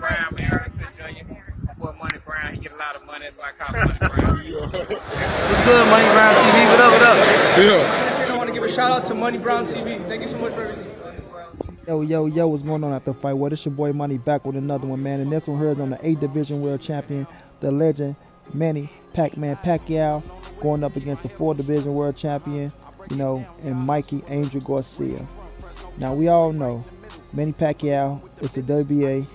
Brown, man. My boy Money Brown, he get a lot of money. That's why I call him Money Brown. What's good, Money Brown TV? What up, what up? Yeah. I want to give a shout out to Money Brown TV. Thank you so much for everything. Yo, what's going on at the fight? Well, this your boy Money back with another one, man. And this one heard on the 8th Division World Champion, the legend, Manny Pacquiao, going up against the 4th Division World Champion, and Mikey Angel Garcia. Now, we all know Manny Pacquiao is the WBA,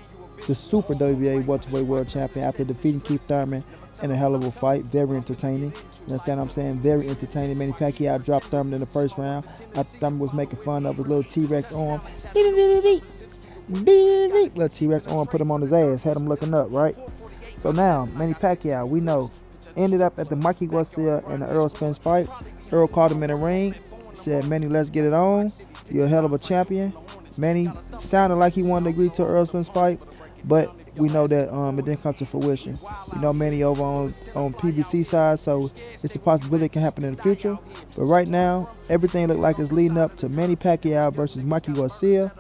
the Super WBA welterweight world champion after defeating Keith Thurman in a hell of a fight. Very entertaining. You understand what I'm saying? Very entertaining. Manny Pacquiao dropped Thurman in the first round after Thurman was making fun of his little T-Rex arm. Little T-Rex arm put him on his ass, had him looking up, right? So now, Manny Pacquiao, we know, ended up at the Mikey Garcia and the Earl Spence fight. Earl called him in the ring, said, Manny, let's get it on. You're a hell of a champion. Manny sounded like he wanted to agree to an Earl Spence fight, but we know that it didn't come to fruition. We know Manny over on PBC side, so it's a possibility it can happen in the future. But right now, everything looked like it's leading up to Manny Pacquiao versus Mikey Garcia.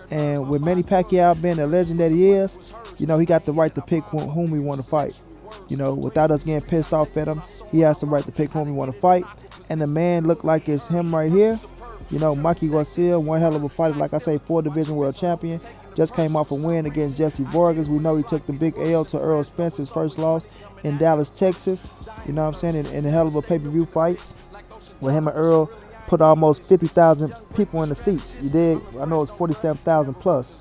And with Manny Pacquiao being the legend that he is, he got the right to pick whom we want to fight. Without us getting pissed off at him, he has the right to pick whom we want to fight. And the man looked like it's him right here. Mikey Garcia, one hell of a fighter, like I say, 4th Division World Champion. Just came off a win against Jesse Vargas. We know he took the big L to Earl Spence, his first loss in Dallas, Texas. You know what I'm saying? In a hell of a pay-per-view fight where him and Earl put almost 50,000 people in the seats. You dig? I know it's 47,000 plus.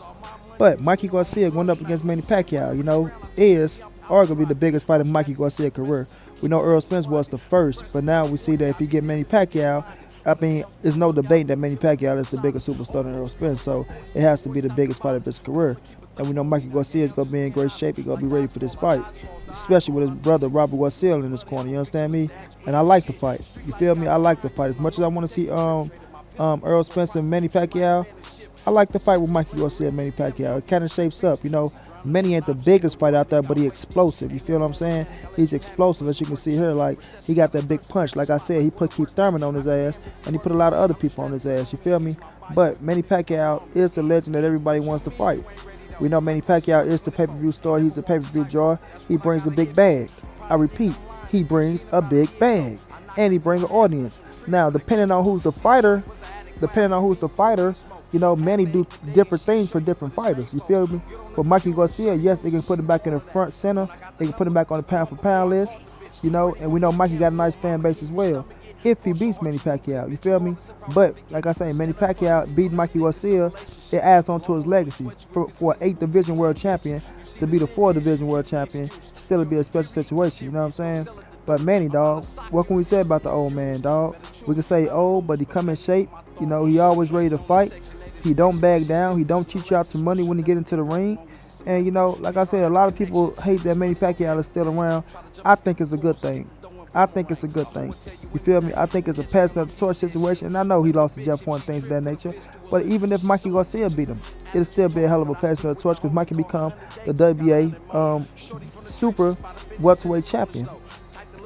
But Mikey Garcia going up against Manny Pacquiao, is arguably the biggest fight in Mikey Garcia's career. We know Earl Spence was the first, but now we see that if he get Manny Pacquiao, there's no debate that Manny Pacquiao is the biggest superstar than Earl Spence, so it has to be the biggest fight of his career. And we know Mikey Garcia is going to be in great shape. He's going to be ready for this fight, especially with his brother Robert Garcia in his corner. You understand me? And I like the fight. You feel me? I like the fight. As much as I want to see Earl Spence and Manny Pacquiao, I like the fight with Mikey Garcia and Manny Pacquiao. It kind of shapes up, Manny ain't the biggest fight out there, but he explosive. You feel what I'm saying? He's explosive, as you can see here. Like, he got that big punch. Like I said, he put Keith Thurman on his ass, and he put a lot of other people on his ass. You feel me? But Manny Pacquiao is the legend that everybody wants to fight. We know Manny Pacquiao is the pay-per-view star. He's a pay-per-view draw. He brings a big bag. I repeat, he brings a big bag, and he brings an audience. Now, depending on who's the fighter, Manny do different things for different fighters. You feel me? For Mikey Garcia, yes, they can put him back in the front center. They can put him back on the pound-for-pound list, and we know Mikey got a nice fan base as well if he beats Manny Pacquiao. You feel me? But, like I say, Manny Pacquiao beat Mikey Garcia. It adds on to his legacy. For an 8th Division World Champion to be the 4th Division World Champion, still would be a special situation. You know what I'm saying? But Manny, dog, what can we say about the old man, dog? We can say old, but he come in shape. He always ready to fight. He don't back down. He don't cheat you out your money when he get into the ring. And, like I said, a lot of people hate that Manny Pacquiao is still around. I think it's a good thing. You feel me? I think it's a passing of the torch situation. And I know he lost to Jeff Horn, things of that nature. But even if Mikey Garcia beat him, it'll still be a hell of a passing of the torch because Mikey become the WBA Super welterweight champion.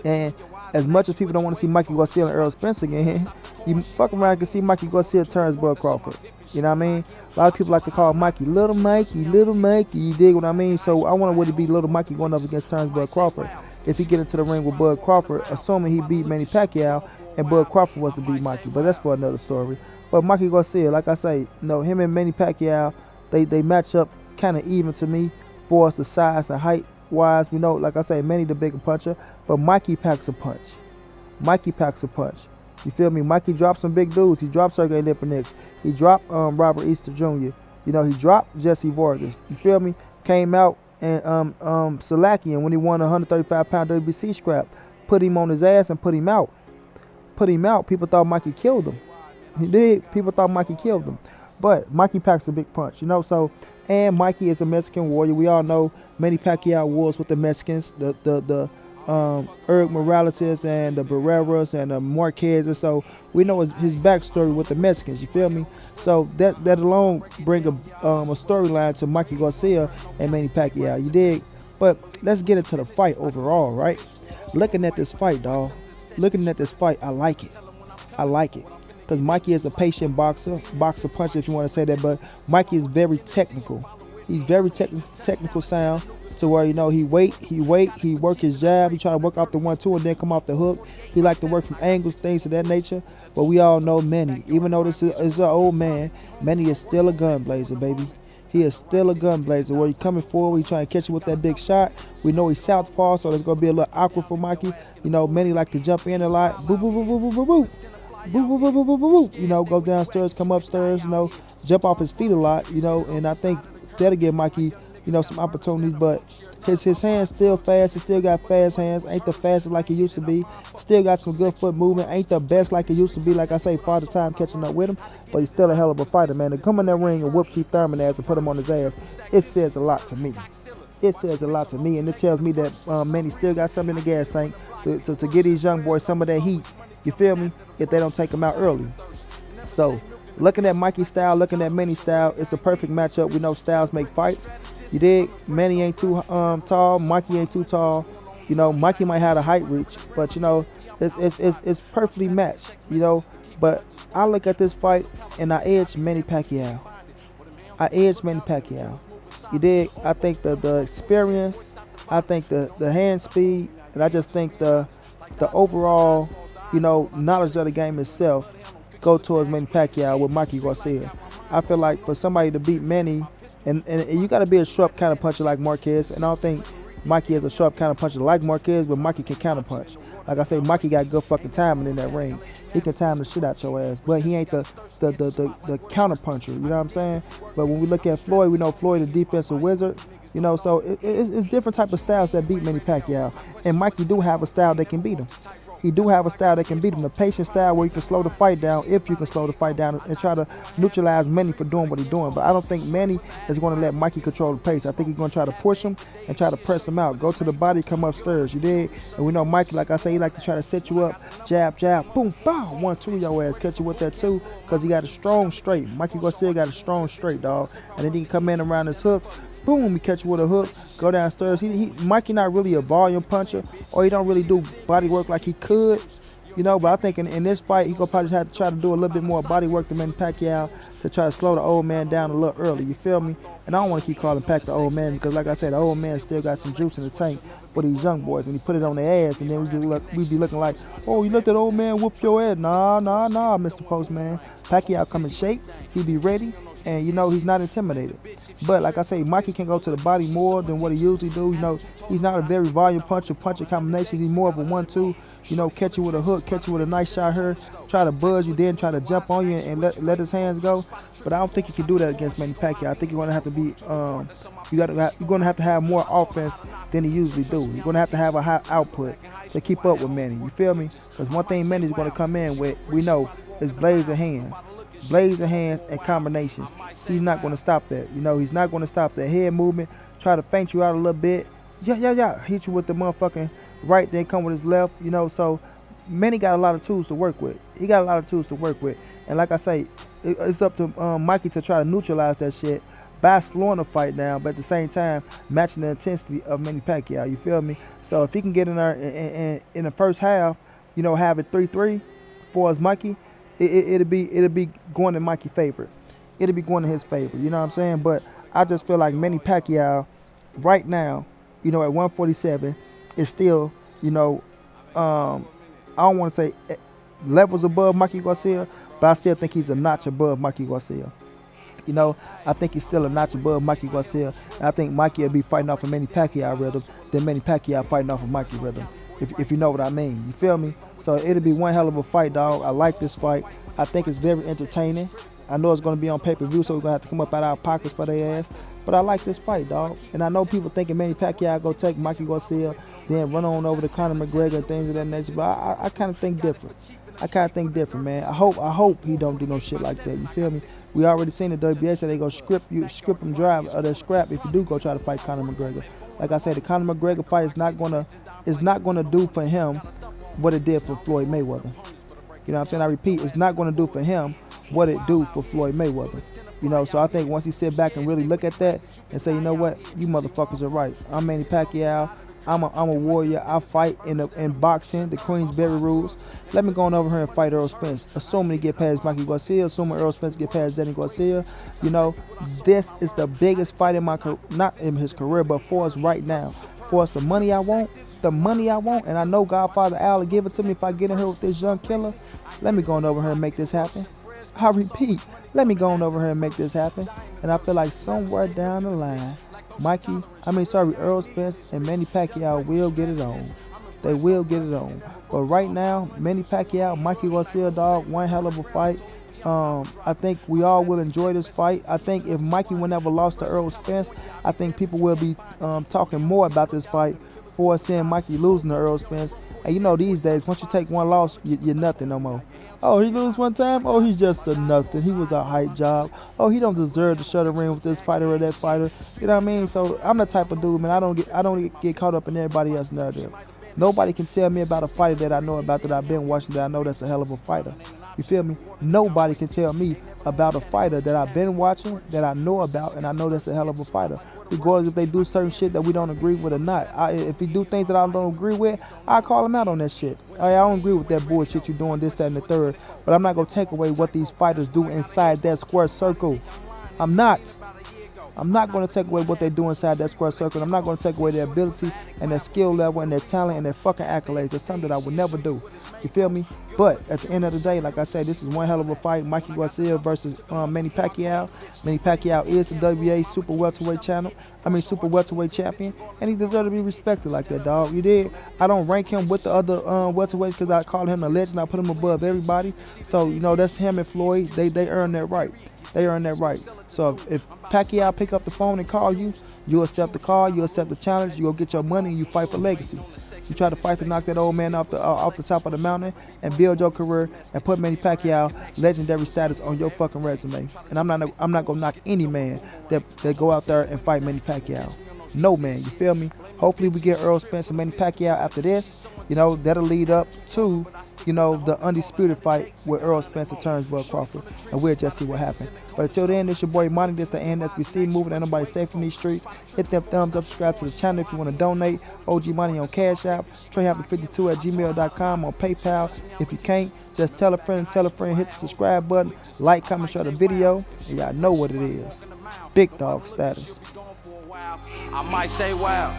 And as much as people don't want to see Mikey Garcia and Earl Spence again, you fuck around and see Mikey Garcia turns Bud Crawford. You know what I mean? A lot of people like to call Mikey Little Mikey. You dig what I mean? So I wonder would it be Little Mikey going up against Bud Crawford if he get into the ring with Bud Crawford, assuming he beat Manny Pacquiao and Bud Crawford was to beat Mikey. But that's for another story. But Mikey Garcia, like I say, him and Manny Pacquiao, they match up kind of even to me for us the size and height wise. We know, like I say, Manny the bigger puncher, but Mikey packs a punch. You feel me? Mikey dropped some big dudes. He dropped Sergey Lipinets. He dropped Robert Easter Jr. He dropped Jesse Vargas. You feel me? Came out and Salakian when he won a 135-pound WBC scrap. Put him on his ass and put him out. People thought Mikey killed him. He did. People thought Mikey killed him. But Mikey packs a big punch, so, and Mikey is a Mexican warrior. We all know Manny Pacquiao wars with the Mexicans, the Eric Morales and the Barreras and the Marquez, so we know his backstory with the Mexicans. You feel me? So that alone bring a storyline to Mikey Garcia and Manny Pacquiao. You dig? But let's get into the fight overall, right? Looking at this fight, dog. I like it. Because Mikey is a patient boxer puncher, if you want to say that. But Mikey is very technical. He's very technical sound. To where he he work his jab, he try to work off the 1-2 and then come off the hook. He like to work from angles, things of that nature. But we all know Manny, even though this is an old man, Manny is still a gun blazer, baby. He is still a gun blazer. Where he coming forward, he trying to catch you with that big shot. We know he's southpaw, so there's gonna be a little awkward for Mikey. Manny like to jump in a lot. Boo boo boo boo boo boo boo. Boo, boo, boo, boo, boo, boo, boo. Go downstairs, come upstairs, jump off his feet a lot, and I think that'll give Mikey, some opportunities. But his hands still fast. He still got fast hands. Ain't the fastest like he used to be. Still got some good foot movement. Ain't the best like he used to be. Like I say, Father Time catching up with him. But he's still a hell of a fighter, man. To come in that ring and whoop Keith Thurman ass and put him on his ass, it says a lot to me. It says a lot to me, and it tells me that Manny still got something in the gas tank to get these young boys some of that heat. You feel me? If they don't take him out early. So, looking at Mikey's style, looking at Manny's style, it's a perfect matchup. We know styles make fights. You dig? Manny ain't too tall. Mikey ain't too tall. Mikey might have a height reach, but it's perfectly matched. But I look at this fight and I edge Manny Pacquiao. You dig? I think the experience, I think the hand speed, and I just think the overall, knowledge of the game itself go towards Manny Pacquiao with Mikey Garcia. I feel like for somebody to beat Manny, and you got to be a sharp counter puncher like Marquez, and I don't think Mikey is a sharp counter puncher like Marquez, but Mikey can counter punch. Like I say, Mikey got good fucking timing in that ring. He can time the shit out your ass, but he ain't the counter puncher. You know what I'm saying? But when we look at Floyd, we know Floyd the defensive wizard. So it's different type of styles that beat Manny Pacquiao, and Mikey do have a style that can beat him. He do have a style that can beat him, the patient style where you can slow the fight down, if you can slow the fight down, and try to neutralize Manny for doing what he's doing. But I don't think Manny is going to let Mikey control the pace. I think he's going to try to push him and try to press him out. Go to the body, come upstairs. You dig? And we know Mikey, like I say, he like to try to set you up, jab, boom, bow, 1-2 your ass, catch you with that too, because he got a strong straight. Mikey Garcia got a strong straight, dog. And then he can come in around his hook. Boom, he catch you with a hook, go downstairs. Mikey not really a volume puncher, or he don't really do body work like he could, but I think in this fight, he gonna probably have to try to do a little bit more body work than Manny Pacquiao to try to slow the old man down a little early, you feel me? And I don't want to keep calling Pac the old man because, like I said, the old man still got some juice in the tank for these young boys, and he put it on their ass, and then we be looking like, oh, you let that old man whoop your ass. Nah, Mr. Postman. Pacquiao come in shape, he be ready, and he's not intimidated. But like I say, Mikey can go to the body more than what he usually do. He's not a very volume puncher combinations. He's more of a 1-2. Catch you with a hook, catch you with a nice shot here, try to buzz you, then try to jump on you and let his hands go. But I don't think you can do that against Manny Pacquiao. I think you're gonna have to be you're gonna have to have more offense than he usually do. You're gonna have to have a high output to keep up with Manny. You feel me? Because one thing Manny's gonna come in with, we know, is blaze of hands and combinations. He's not going to stop that. He's not going to stop that head movement. Try to feint you out a little bit. Yeah. Hit you with the motherfucking right, then come with his left. So Manny got a lot of tools to work with. And like I say, it's up to Mikey to try to neutralize that shit by slowing the fight down, but at the same time matching the intensity of Manny Pacquiao. You feel me? So if he can get in there in the first half, have it 3-3 for us, Mikey. It'll be going in Mikey's favor. It'll be going in his favor. You know what I'm saying? But I just feel like Manny Pacquiao right now, at 147 is still, I don't want to say levels above Mikey Garcia, but I still think he's a notch above Mikey Garcia. I think he's still a notch above Mikey Garcia. And I think Mikey will be fighting off of Manny Pacquiao rhythm than Manny Pacquiao fighting off of Mikey rhythm. If you know what I mean. You feel me? So it'll be one hell of a fight, dog. I like this fight. I think it's very entertaining. I know it's going to be on pay-per-view, so we're going to have to come up out of our pockets for their ass. But I like this fight, dog. And I know people thinking Manny Pacquiao go take Mikey Garcia, then run on over to Conor McGregor and things of that nature. But I kind of think different. Man. I hope he don't do no shit like that. You feel me? We already seen the WBA say they go script him dry or they scrap if you do go try to fight Conor McGregor. Like I said, the Conor McGregor fight is not gonna do for him what it did for Floyd Mayweather. You know what I'm saying? I repeat, it's not gonna do for him what it do for Floyd Mayweather. So I think once he sit back and really look at that and say, you know what, you motherfuckers are right. I'm Manny Pacquiao. I'm a warrior. I fight in boxing, the Queensberry rules. Let me go on over here and fight Earl Spence. Assuming he get past Mikey Garcia, assuming Earl Spence get past Danny Garcia. You know, this is the biggest fight in my career, not in his career, but for us right now. For us, the money I want, and I know Godfather Al will give it to me if I get in here with this young killer. Let me go on over here and make this happen. I repeat, let me go on over here and make this happen. And I feel like somewhere down the line, Earl Spence and Manny Pacquiao will get it on. They will get it on. But right now, Manny Pacquiao, Mikey Garcia, dog, one hell of a fight. I think we all will enjoy this fight. I think if Mikey would never lost to Earl Spence, I think people will be talking more about this fight for seeing Mikey losing to Earl Spence. And you know, these days, once you take one loss, you're nothing no more. Oh, he lose one time? Oh, he's just a nothing. He was a hype job. Oh, he don't deserve to share the ring with this fighter or that fighter. You know what I mean? So I'm the type of dude, man. I don't get caught up in everybody else's narrative. Nobody can tell me about a fighter that I know about, that I've been watching, that I know that's a hell of a fighter. You feel me? Nobody can tell me about a fighter that I've been watching, that I know about, and I know that's a hell of a fighter. Regardless if they do certain shit that we don't agree with or not. If he do things that I don't agree with, I call him out on that shit. I don't agree with that bullshit you doing, this, that, and the third. But I'm not going to take away what these fighters do inside that square circle. I'm not going to take away what they do inside that square circle. I'm not going to take away their ability and their skill level and their talent and their fucking accolades. That's something that I would never do. You feel me? But at the end of the day, like I said, this is one hell of a fight. Mikey Garcia versus Manny Pacquiao. Manny Pacquiao is the WBA super welterweight champion, and he deserves to be respected like that, dog. You did. I don't rank him with the other welterweights because I call him a legend. I put him above everybody. So you know, that's him and Floyd. They earn that right. They earn that right. So if Pacquiao pick up the phone and call you, you accept the call, you accept the challenge, you go get your money, and you fight for legacy. You try to fight to knock that old man off the top of the mountain and build your career and put Manny Pacquiao legendary status on your fucking resume. And I'm not gonna knock any man that go out there and fight Manny Pacquiao. No man, you feel me? Hopefully we get Earl Spence and Manny Pacquiao after this. You know, that'll lead up to, you know, the undisputed fight with Earl Spence and Turnbull Crawford. And we'll just see what happens. But until then, it's your boy Manny. This the NFBC moving. Ain't nobody safe in these streets. Hit that thumbs up, subscribe to the channel if you want to donate. OG Money on Cash App. TreyHappy52@gmail.com on PayPal. If you can't, just tell a friend, hit the subscribe button, like, comment, share the video, and y'all know what it is. Big dog status. I might say wow.